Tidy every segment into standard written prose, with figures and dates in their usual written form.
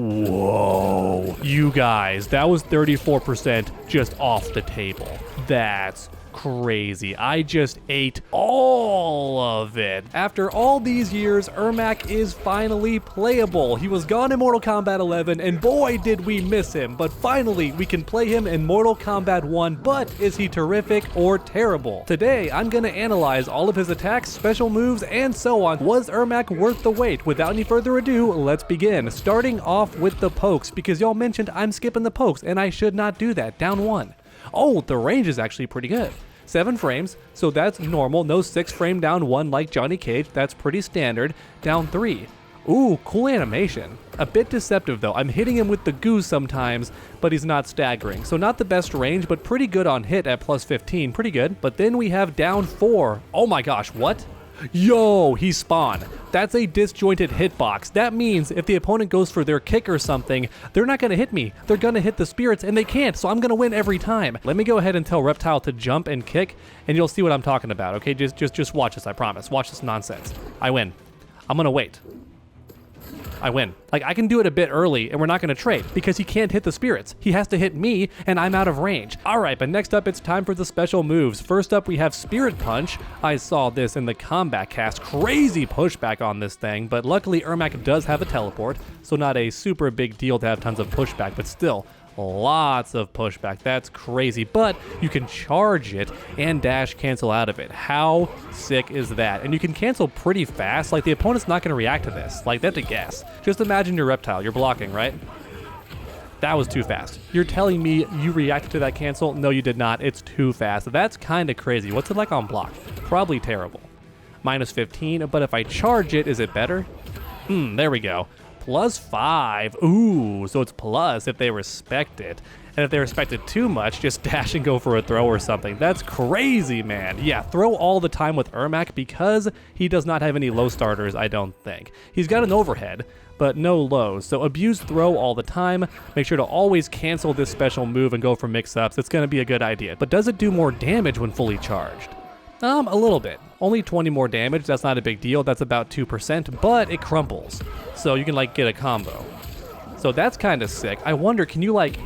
Whoa. You guys, that was 34% just off the table. That's crazy. I just ate all of it. After all these years, Ermac is finally playable. He was gone in Mortal Kombat 11, and boy did we miss him, but finally we can play him in Mortal Kombat 1, but is he terrific or terrible? Today, I'm gonna analyze all of his attacks, special moves, and so on. Was Ermac worth the wait? Without any further ado, let's begin. Starting off with the pokes, because y'all mentioned I'm skipping the pokes, and I should not do that. Down 1. Oh, the range is actually pretty good. 7 frames, so that's normal. No 6 frame down 1 like Johnny Cage. That's pretty standard. Down 3. Ooh, cool animation. A bit deceptive though. I'm hitting him with the goo sometimes, but he's not staggering. So not the best range, but pretty good on hit at plus 15. Pretty good. But then we have down 4. Oh my gosh, what? Yo, he spawned. That's a disjointed hitbox. That means if the opponent goes for their kick or something, they're not gonna hit me. They're gonna hit the spirits and they can't, so I'm gonna win every time. Let me go ahead and tell Reptile to jump and kick, and you'll see what I'm talking about, okay? Just watch this, I promise. Watch this nonsense. I win. I'm gonna wait. I win. Like, I can do it a bit early and we're not gonna trade because he can't hit the spirits. He has to hit me and I'm out of range. All right, but next up it's time for the special moves. First up we have Spirit Punch. I saw this in the Kombat cast. Crazy pushback on this thing, but luckily Ermac does have a teleport, so not a super big deal to have tons of pushback, but still, lots of pushback. That's crazy, but you can charge it and dash cancel out of it. How sick is that? And you can cancel pretty fast. Like, the opponent's not going to react to this. Like, that's a guess. Just imagine your Reptile. You're blocking, right? That was too fast. You're telling me you reacted to that cancel? No, you did not. It's too fast. That's kind of crazy. What's it like on block? Probably terrible. Minus 15, but if I charge it, is it better? There we go. Plus 5. Ooh, so it's plus if they respect it. And if they respect it too much, just dash and go for a throw or something. That's crazy, man. Yeah, throw all the time with Ermac because he does not have any low starters, I don't think. He's got an overhead, but no lows. So abuse throw all the time. Make sure to always cancel this special move and go for mix-ups. It's going to be a good idea. But does it do more damage when fully charged? A little bit. Only 20 more damage, that's not a big deal. That's about 2%, but it crumples. So you can, like, get a combo. So that's kind of sick. I wonder, can you, like...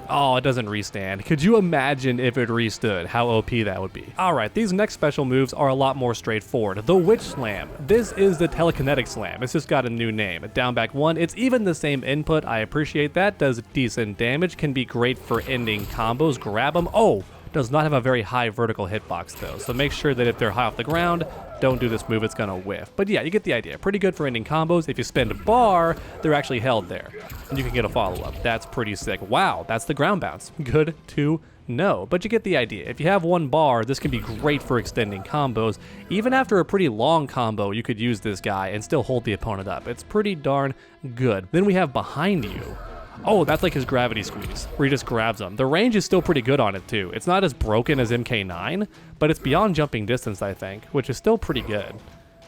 Oh, it doesn't restand. Could you imagine if it restood? How OP that would be. All right, these next special moves are a lot more straightforward. The Witch Slam. This is the Telekinetic Slam. It's just got a new name. Down back 1. It's even the same input. I appreciate that. Does decent damage. Can be great for ending combos. Grab them. Oh! Does not have a very high vertical hitbox though, so make sure that if they're high off the ground, don't do this move, it's gonna whiff. But yeah, you get the idea. Pretty good for ending combos. If you spend a bar, they're actually held there, and you can get a follow-up. That's pretty sick. Wow, that's the ground bounce. Good to know, but you get the idea. If you have 1 bar, this can be great for extending combos. Even after a pretty long combo, you could use this guy and still hold the opponent up. It's pretty darn good. Then we have Behind You. Oh, that's like his gravity squeeze, where he just grabs them. The range is still pretty good on it too. It's not as broken as MK9, but it's beyond jumping distance, I think, which is still pretty good.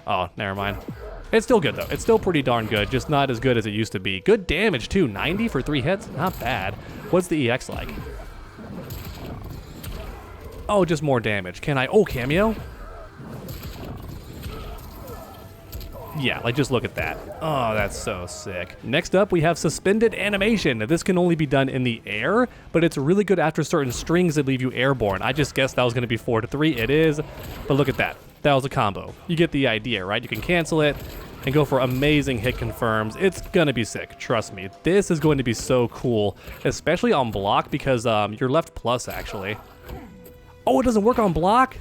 Oh, never mind. It's still good though. It's still pretty darn good, just not as good as it used to be. Good damage too, 90 for 3 hits, not bad. What's the EX like? Oh, just more damage. Can I, oh, cameo? Yeah, like, just look at that. Oh, that's so sick. Next up, we have Suspended Animation. This can only be done in the air, but it's really good after certain strings that leave you airborne. I just guessed that was going to be 4 to 3. It is, but look at that. That was a combo. You get the idea, right? You can cancel it and go for amazing hit confirms. It's going to be sick, trust me. This is going to be so cool, especially on block because you're left plus, actually. Oh, it doesn't work on block?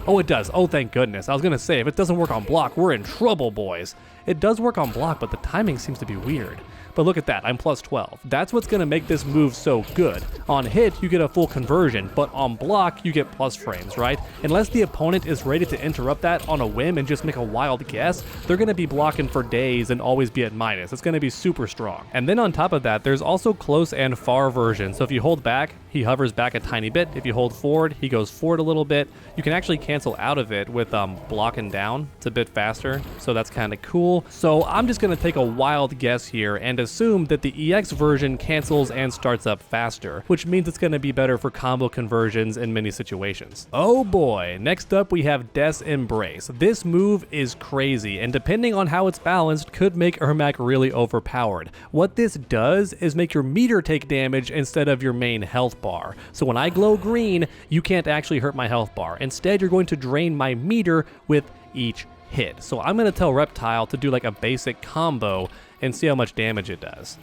Oh, it does. Oh, thank goodness. I was going to say, if it doesn't work on block, we're in trouble, boys. It does work on block, but the timing seems to be weird. But look at that, I'm plus 12. That's what's going to make this move so good. On hit, you get a full conversion, but on block, you get plus frames, right? Unless the opponent is ready to interrupt that on a whim and just make a wild guess, they're going to be blocking for days and always be at minus. It's going to be super strong. And then on top of that, there's also close and far versions. So if you hold back, he hovers back a tiny bit. If you hold forward, he goes forward a little bit. You can actually cancel out of it with blocking down. It's a bit faster, so that's kind of cool. So I'm just going to take a wild guess here and assume that the EX version cancels and starts up faster, which means it's going to be better for combo conversions in many situations. Oh boy, next up we have Death's Embrace. This move is crazy, and depending on how it's balanced, could make Ermac really overpowered. What this does is make your meter take damage instead of your main health bar. So when I glow green, you can't actually hurt my health bar. Instead, you're going to drain my meter with each hit. So I'm going to tell Reptile to do like a basic combo and see how much damage it does.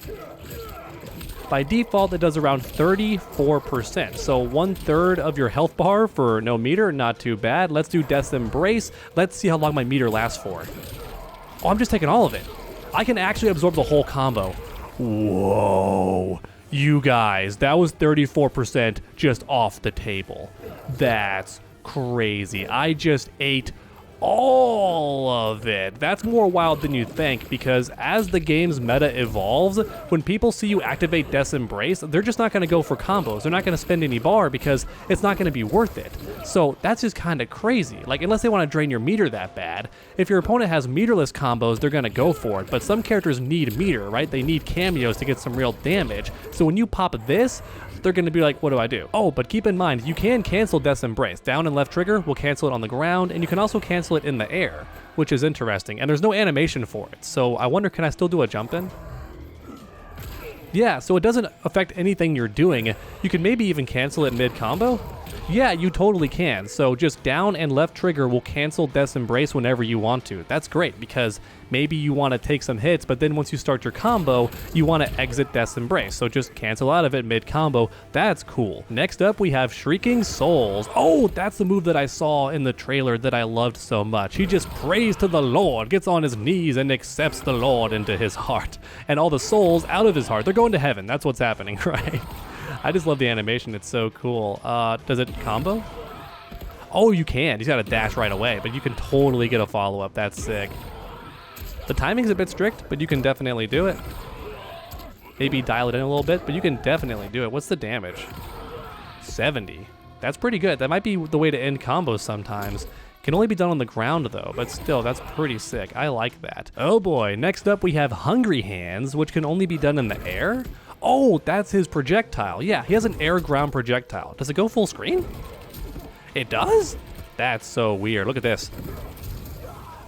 By default, it does around 34%, so 1/3 of your health bar for no meter, not too bad. Let's do Death's Embrace. Let's see how long my meter lasts for. Oh, I'm just taking all of it. I can actually absorb the whole combo. Whoa. You guys, that was 34% just off the table. That's crazy. I just ate all of it. That's more wild than you think, because as the game's meta evolves, when people see you activate Death's Embrace, they're just not going to go for combos. They're not going to spend any bar because it's not going to be worth it. So that's just kind of crazy. Like, unless they want to drain your meter that bad, if your opponent has meterless combos, they're going to go for it. But some characters need meter, right? They need cameos to get some real damage. So when you pop this, they're going to be like, what do I do? Oh, but keep in mind, you can cancel Death's Embrace. Down and left trigger will cancel it on the ground, and you can also cancel it in the air, which is interesting. And there's no animation for it. So I wonder, can I still do a jump in? Yeah, so it doesn't affect anything you're doing. You can maybe even cancel it mid-combo. Yeah, you totally can. So just down and left trigger will cancel Death's Embrace whenever you want to. That's great, because maybe you want to take some hits, but then once you start your combo, you want to exit Death's Embrace. So just cancel out of it mid-combo. That's cool. Next up, we have Shrieking Souls. Oh, that's the move that I saw in the trailer that I loved so much. He just prays to the Lord, gets on his knees, and accepts the Lord into his heart. And all the souls out of his heart, they're going to heaven. That's what's happening, right? I just love the animation. It's so cool. Does it combo? Oh, you can. He's got a dash right away, but you can totally get a follow-up. That's sick. The timing's a bit strict, but you can definitely do it. Maybe dial it in a little bit, but you can definitely do it. What's the damage? 70. That's pretty good. That might be the way to end combos sometimes. Can only be done on the ground though, but still, that's pretty sick. I like that. Oh boy, next up we have Hungry Hands, which can only be done in the air. Oh, that's his projectile. Yeah, he has an air-ground projectile. Does it go full screen? It does? That's so weird. Look at this.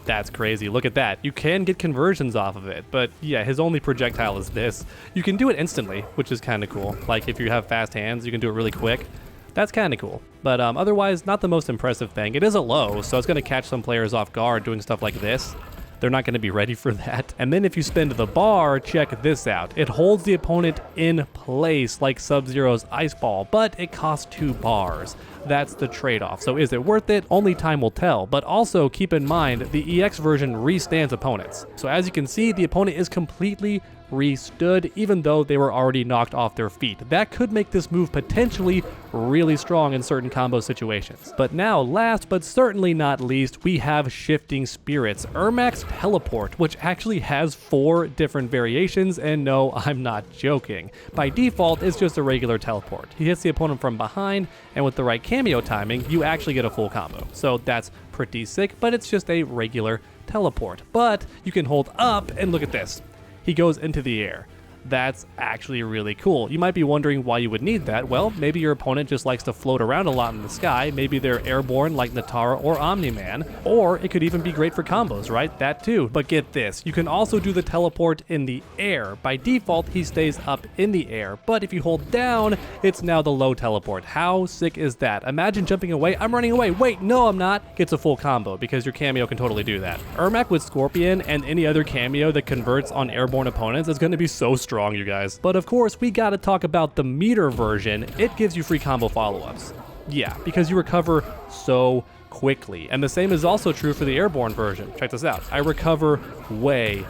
That's crazy. Look at that. You can get conversions off of it, but yeah, his only projectile is this. You can do it instantly, which is kind of cool. Like if you have fast hands, you can do it really quick. That's kind of cool. But otherwise, not the most impressive thing. It is a low, so it's going to catch some players off guard doing stuff like this. They're not going to be ready for that. And then if you spin to the bar, check this out. It holds the opponent in place like Sub-Zero's Ice Ball, but it costs 2 bars. That's the trade-off. So is it worth it? Only time will tell. But also keep in mind, the EX version restands opponents. So as you can see, the opponent is completely restood even though they were already knocked off their feet. That could make this move potentially really strong in certain combo situations. But now, last but certainly not least, we have Shifting Spirits, Ermac's teleport, which actually has 4 different variations, and no, I'm not joking. By default, it's just a regular teleport. He hits the opponent from behind, and with the right cameo timing, you actually get a full combo. So that's pretty sick, but it's just a regular teleport. But you can hold up, and look at this. He goes into the air. That's actually really cool. You might be wondering why you would need that. Well, maybe your opponent just likes to float around a lot in the sky. Maybe they're airborne like Natara or Omni-Man. Or it could even be great for combos, right? That too. But get this, you can also do the teleport in the air. By default, he stays up in the air. But if you hold down, it's now the low teleport. How sick is that? Imagine jumping away. I'm running away. Wait, no, I'm not. Gets a full combo because your cameo can totally do that. Ermac with Scorpion and any other cameo that converts on airborne opponents is going to be so strong, you guys. But of course, we gotta talk about the meter version. It gives you free combo follow-ups. Yeah, because you recover so quickly. And the same is also true for the airborne version. Check this out. I recover way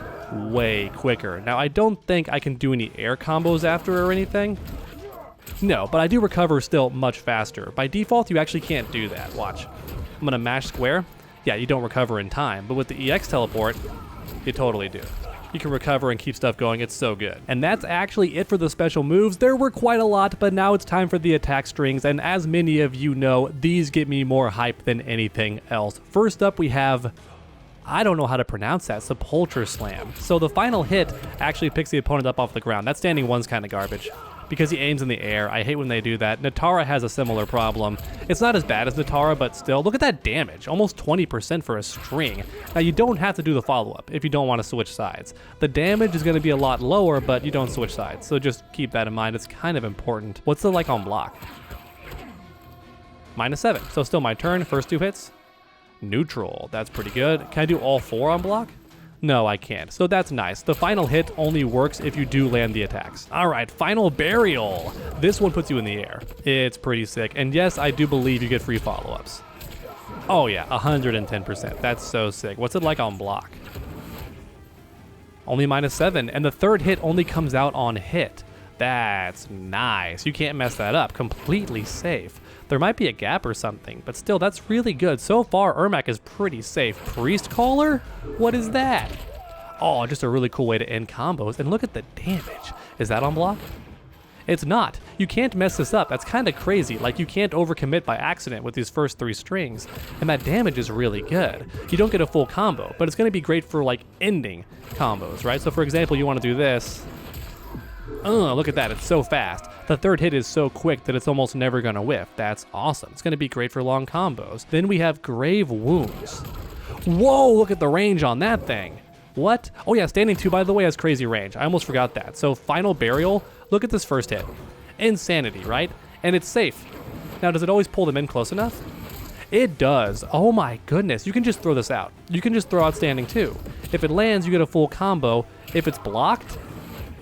quicker. Now, I don't think I can do any air combos after or anything. No, but I do recover still much faster. By default, you actually can't do that. Watch. I'm gonna mash square. Yeah, you don't recover in time. But with the EX teleport, You totally do. You can recover and keep stuff going. It's so good. And that's actually it for the special moves. There were quite a lot, but now it's time for the attack strings. And as many of you know, these get me more hype than anything else. First up, we have, I don't know how to pronounce that, Sepulture Slam. So the final hit actually picks the opponent up off the ground. That standing one's kind of garbage because he aims in the air. I hate when they do that. Natara has a similar problem. It's not as bad as Natara, but still, look at that damage. Almost 20% for a string. Now, you don't have to do the follow-up if you don't want to switch sides. The damage is going to be a lot lower, but you don't switch sides. So just keep that in mind. It's kind of important. What's the like on block? -7. So still my turn. First 2 hits. Neutral. That's pretty good. Can I do all 4 on block? No, I can't. So that's nice. The final hit only works if you do land the attacks. All right, final burial. This one puts you in the air. It's pretty sick. And yes, I do believe you get free follow-ups. Oh yeah, 110%. That's so sick. What's it like on block? Only -7. And the third hit only comes out on hit. That's nice. You can't mess that up. Completely safe. There might be a gap or something, but still, that's really good. So far, Ermac is pretty safe. Priest Caller? What is that? Oh, just a really cool way to end combos. And look at the damage. Is that on block? It's not. You can't mess this up. That's kind of crazy. Like, you can't overcommit by accident with these first 3 strings. And that damage is really good. You don't get a full combo, but it's going to be great for, like, ending combos, right? So, for example, you want to do this. Look at that. It's so fast. The third hit is so quick that it's almost never going to whiff. That's awesome. It's going to be great for long combos. Then we have Grave Wounds. Whoa, look at the range on that thing. What? Oh yeah, standing 2, by the way, has crazy range. I almost forgot that. So final burial, look at this first hit. Insanity, right? And it's safe. Now, does it always pull them in close enough? It does. Oh my goodness. You can just throw this out. You can just throw out standing 2. If it lands, you get a full combo. If it's blocked,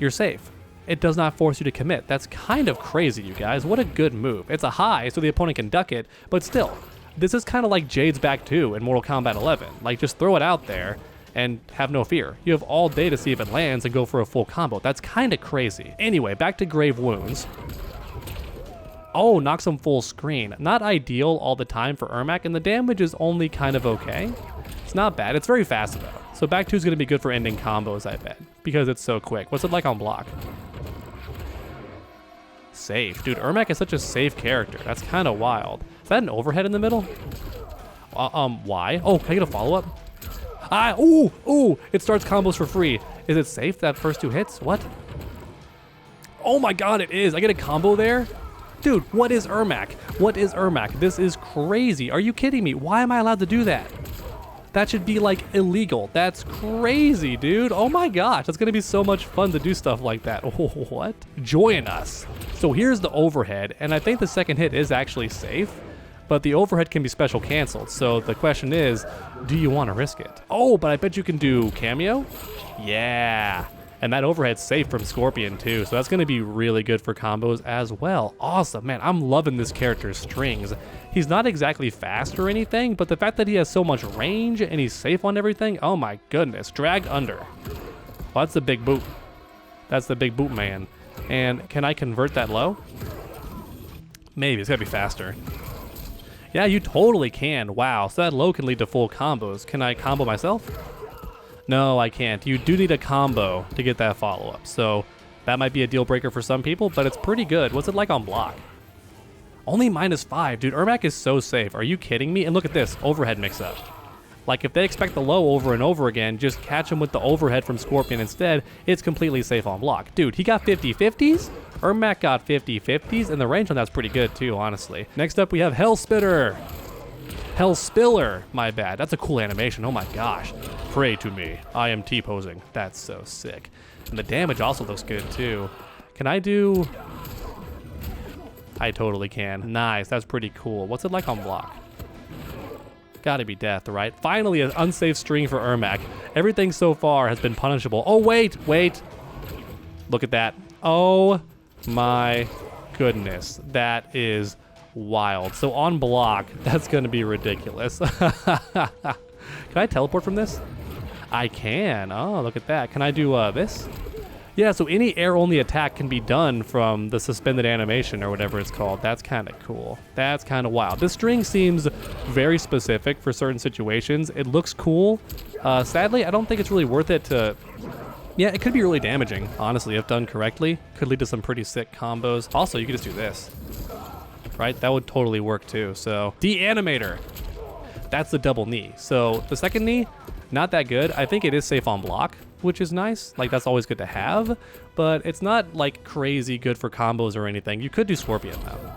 you're safe. It does not force you to commit. That's kind of crazy, you guys. What a good move. It's a high, so the opponent can duck it, but still, this is kind of like Jade's back 2 in Mortal Kombat 11. Like, just throw it out there and have no fear. You have all day to see if it lands and go for a full combo. That's kind of crazy. Anyway, back to Grave Wounds. Oh, knocks him full screen. Not ideal all the time for Ermac, and the damage is only kind of okay. It's not bad. It's very fast, though. So back 2 is going to be good for ending combos, I bet, because it's so quick. What's it like on block? Safe. Dude, Ermac is such a safe character. That's kind of wild. Is that an overhead in the middle? Why? Oh, can I get a follow-up? Ooh, it starts combos for free. Is it safe, that first 2 hits? What? Oh my god, it is. I get a combo there? Dude, what is Ermac? What is Ermac? This is crazy. Are you kidding me? Why am I allowed to do that? That should be, like, illegal. That's crazy, dude. Oh my gosh, that's gonna be so much fun to do stuff like that. Oh, what? Join us. So here's the overhead, and I think the second hit is actually safe, but the overhead can be special canceled. So the question is, do you want to risk it? Oh, but I bet you can do cameo? Yeah. And that overhead's safe from Scorpion too, so that's going to be really good for combos as well. Awesome, man, I'm loving this character's strings. He's not exactly fast or anything, but the fact that he has so much range and he's safe on everything, oh my goodness. Drag under. Well, that's the big boot. That's the big boot, man. And can I convert that low? Maybe, it's got to be faster. Yeah, you totally can. Wow, so that low can lead to full combos. Can I combo myself? No, I can't. You do need a combo to get that follow-up, so that might be a deal breaker for some people, but it's pretty good. What's it like on block? Only -5. Dude, Ermac is so safe. Are you kidding me? And look at this, overhead mix-up. Like, if they expect the low over and over again, just catch him with the overhead from Scorpion instead. It's completely safe on block. Dude, he got 50-50s? Ermac got 50-50s, and the range on that's pretty good too, honestly. Next up, we have Hell Spitter. Hell Spiller, my bad. That's a cool animation, oh my gosh. Pray to me, I am T-posing. That's so sick. And the damage also looks good too. Can I do... I totally can. Nice, that's pretty cool. What's it like on block? Gotta be death, right? Finally, an unsafe string for Ermac. Everything so far has been punishable. Oh, wait. Look at that. Oh my goodness. That is wild. So on block, that's gonna be ridiculous. Can I teleport from this? I can. Oh, look at that. Can I do this? Yeah, so any air-only attack can be done from the suspended animation or whatever it's called. That's kind of cool. That's kind of wild. This string seems very specific for certain situations. It looks cool. Sadly, I don't think it's really worth it to... Yeah, it could be really damaging, honestly, if done correctly. Could lead to some pretty sick combos. Also, you could just do this, right? That would totally work too. So, de-animator. That's the double knee. So, the second knee, not that good. I think it is safe on block, which is nice. Like, that's always good to have, but it's not, like, crazy good for combos or anything. You could do Scorpion, though.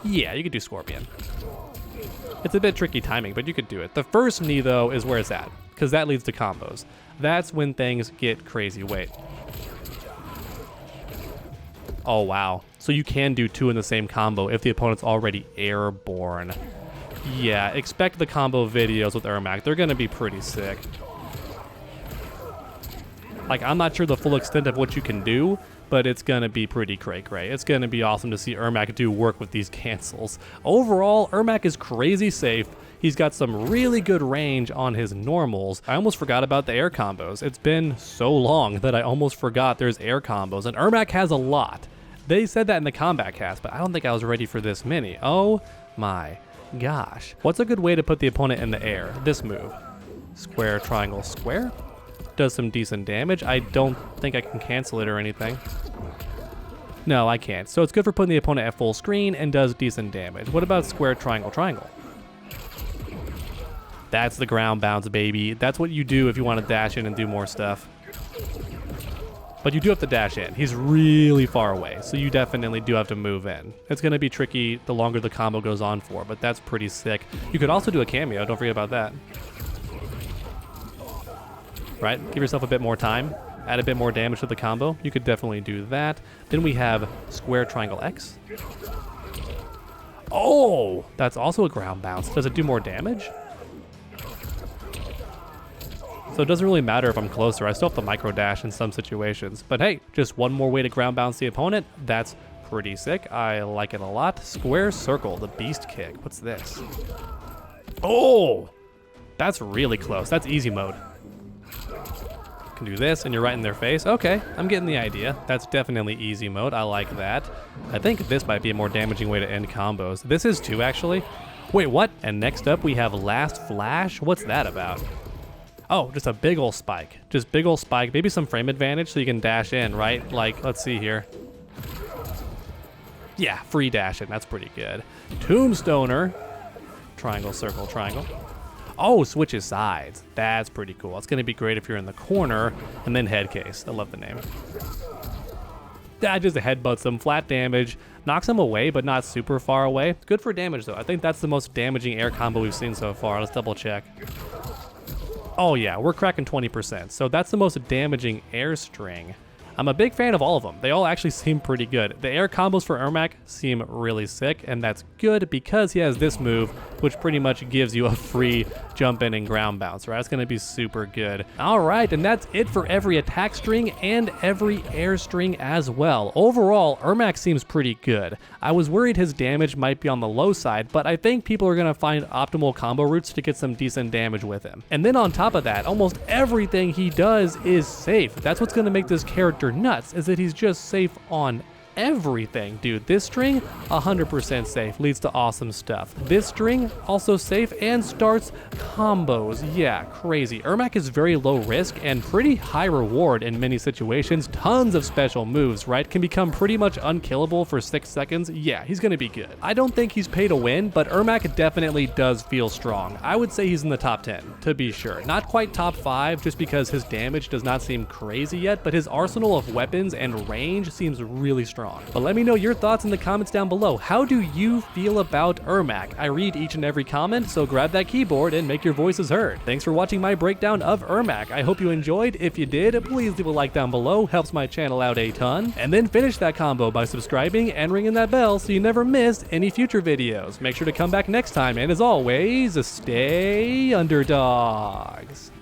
Yeah, you could do Scorpion. It's a bit tricky timing, but you could do it. The first knee, though, is where it's at, because that leads to combos. That's when things get crazy. Wait. Oh, wow. So you can do two in the same combo if the opponent's already airborne. Yeah, expect the combo videos with Ermac. They're going to be pretty sick. Like, I'm not sure the full extent of what you can do, but it's going to be pretty cray-cray. It's going to be awesome to see Ermac do work with these cancels. Overall, Ermac is crazy safe. He's got some really good range on his normals. I almost forgot about the air combos. It's been so long that I almost forgot there's air combos, and Ermac has a lot. They said that in the combat cast, but I don't think I was ready for this many. Oh my gosh. What's a good way to put the opponent in the air? This move. Square, triangle, square. Does some decent damage. I don't think I can cancel it or anything. No, I can't. So it's good for putting the opponent at full screen and does decent damage. What about square, triangle, triangle? That's the ground bounce, baby. That's what you do if you want to dash in and do more stuff. But you do have to dash in. He's really far away, so you definitely do have to move in. It's going to be tricky the longer the combo goes on for, but that's pretty sick. You could also do a cameo. Don't forget about that. Right? Give yourself a bit more time. Add a bit more damage to the combo. You could definitely do that. Then we have square, triangle, X. Oh! That's also a ground bounce. Does it do more damage? So it doesn't really matter if I'm closer. I still have to micro dash in some situations. But hey, just one more way to ground bounce the opponent. That's pretty sick. I like it a lot. Square, circle, the beast kick. What's this? Oh! That's really close. That's easy mode. Can do this and you're right in their face. Okay, I'm getting the idea. That's definitely easy mode. I like that. I think this might be a more damaging way to end combos. This is too, actually. Wait, what? And next up we have last flash. What's that about? Oh, just a big ol' spike. Just big ol' spike. Maybe some frame advantage so you can dash in, right? Like, let's see here. Yeah, free dash in. That's pretty good. Tombstoner. Triangle, circle, triangle. Oh, switches sides. That's pretty cool. It's going to be great if you're in the corner. And then head case. I love the name. That just headbutts him. Flat damage. Knocks him away, but not super far away. Good for damage, though. I think that's the most damaging air combo we've seen so far. Let's double check. Oh yeah, we're cracking 20%. So that's the most damaging air string. I'm a big fan of all of them. They all actually seem pretty good. The air combos for Ermac seem really sick, and that's good because he has this move, which pretty much gives you a free jump in and ground bounce, right? It's going to be super good. All right, and that's it for every attack string and every air string as well. Overall, Ermac seems pretty good. I was worried his damage might be on the low side, but I think people are going to find optimal combo routes to get some decent damage with him. And then on top of that, almost everything he does is safe. That's what's going to make this character nuts, is that he's just safe on everything. Dude, this string 100% safe, leads to awesome stuff. This string also safe and starts combos. Yeah, crazy. Ermac is very low risk and pretty high reward in many situations. Tons of special moves, right? Can become pretty much unkillable for 6 seconds. Yeah, he's gonna be good. I don't think he's pay to win, but Ermac definitely does feel strong. I would say he's in the top 10, to be sure. Not quite top 5, just because his damage does not seem crazy yet, but his arsenal of weapons and range seems really strong. But let me know your thoughts in the comments down below. How do you feel about Ermac? I read each and every comment, so grab that keyboard and make your voices heard. Thanks for watching my breakdown of Ermac. I hope you enjoyed. If you did, please leave a like down below. Helps my channel out a ton. And then finish that combo by subscribing and ringing that bell so you never miss any future videos. Make sure to come back next time, and as always, stay underdogs.